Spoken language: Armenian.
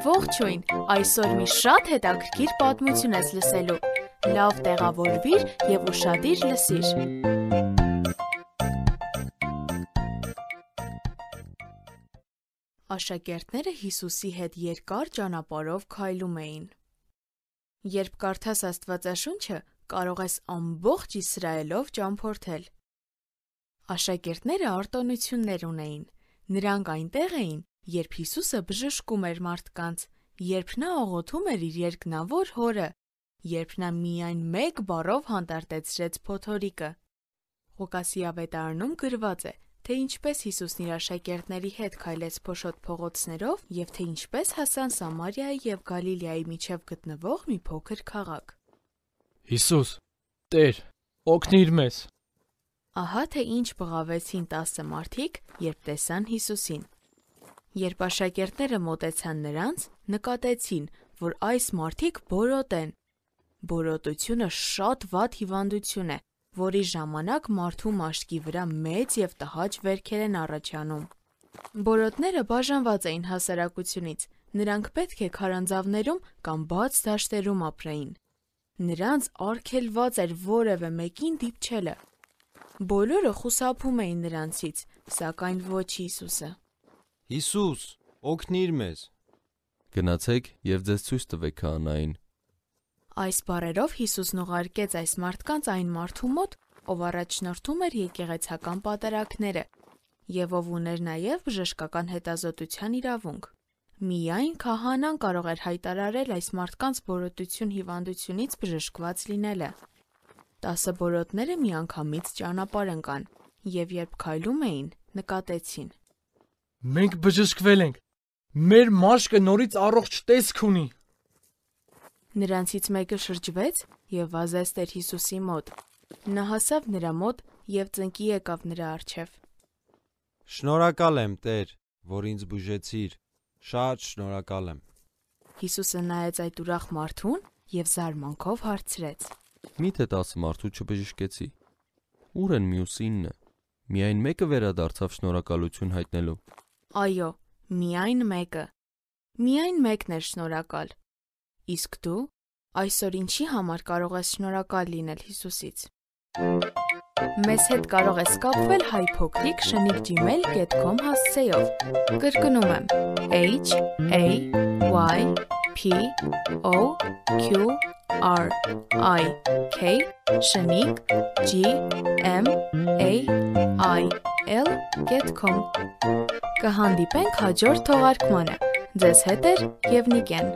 Ողջույն, այսօր մի շատ հետաքրքիր պատմություն ես լսելու, լավ տեղավորվիր և ուշադիր լսիր։ Աշակերտները Հիսուսի հետ երկար ճանապարհով քայլում էին։ Երբ կարդաս Աստվածաշունչը, կարող ես ամբողջ Իսրայելով ճամփորդել։ Աշակերտները արտոնություններ ունեին։ Նրանք այնտեղ էին, երբ Հիսուսը բժշկում էր մարդկանց, երբ նա աղոթում էր իր երկնավոր Հորը, երբ նա միայն մեկ բառով հանդարտեցրեց փոթորիկը։ Ղուկասի ավետարանում գրված է, թե ինչպես Հիսուսն իր աշակերտների հետ քայլեց փոշոտ փողոցներով և թե ինչպես հասան Սամարիայի և Գալիլեայի միջև գտնվող մի փոքր քաղաք։ Հիսուս, Տեր, օգնիր մեզ։ Ահա թե ինչ բղավեցին 10 մարդիկ, երբ տեսան Հիսուսին։ Երբ աշակերտները մոտեցան նրանց, նկատեցին, որ այս մարդիկ բորոտ են։ Բորոտությունը շատ վատ հիվանդություն է, որի ժամանակ մարդու մաշկի վրա մեծ և տհաճ վերքեր են առաջանում։ Բորոտները բաժանված էին հասարակությունից, նրանք պետք է քարանձավներում կամ բաց դաշտերում ապրեին։ Նրանց արգելված էր որևէ մեկին դիպչելը։ Բոլորը խուսափում էին նրանցից, սակայն ոչ Հիսուսը։ Հիսուս, օգնիր մեզ։ Գնացեք և ձեզ ցույց տվեք քահանային։ Այս բառերով Հիսուսն ուղարկեց այս մարդկանց այն մարդու մոտ, ով առաջնորդում էր եկեղեցական պատարագները և ով ուներ նաև բժշկական հետազոտության իրավունք։ Միայն քահանան կարող էր հայտարարել այս մարդկանց բորոտություն հիվանդությունից բժշկված լինելը։ 10 բորոտները միանգամից ճանապարհ ընկան, և երբ քայլում էին, նկատեցին. Մենք բժշկվել ենք։ Մեր մաշկը նորից առողջ տեսք ունի։ Նրանցից մեկը շրջվեց և վազեց Տեր Հիսուսի մոտ։ Նա հասավ նրա մոտ և ծնկի եկավ նրա առջև։ Շնորհակալ եմ, Տեր, որ ինձ բուժեցիր։ Շատ շնորհակալ եմ։ Հիսուսը նայեց այդ ուրախ մարդուն և զարմանքով հարցրեց. Միթե 10 մարդու չբժշկեցի։ Ուր են մյուս 9? Միայն մեկը վերադարձավ շնորհակալություն հայտնելու։ Այո, միայն մեկը։ Միայն մեկն էր շնորհակալ։ Իսկ դու այսօր ինչի համար կարող ես շնորհակալ լինել Հիսուսից։ Մեզ հետ կարող ես կապվել hypocric@gmail.com հասցեով։ Կրկնում եմ HAYPOQRIC@gmail.com Կհանդիպենք հաջորդ թողարկմանը։ Ձեզ հետ է Եվնիկեն։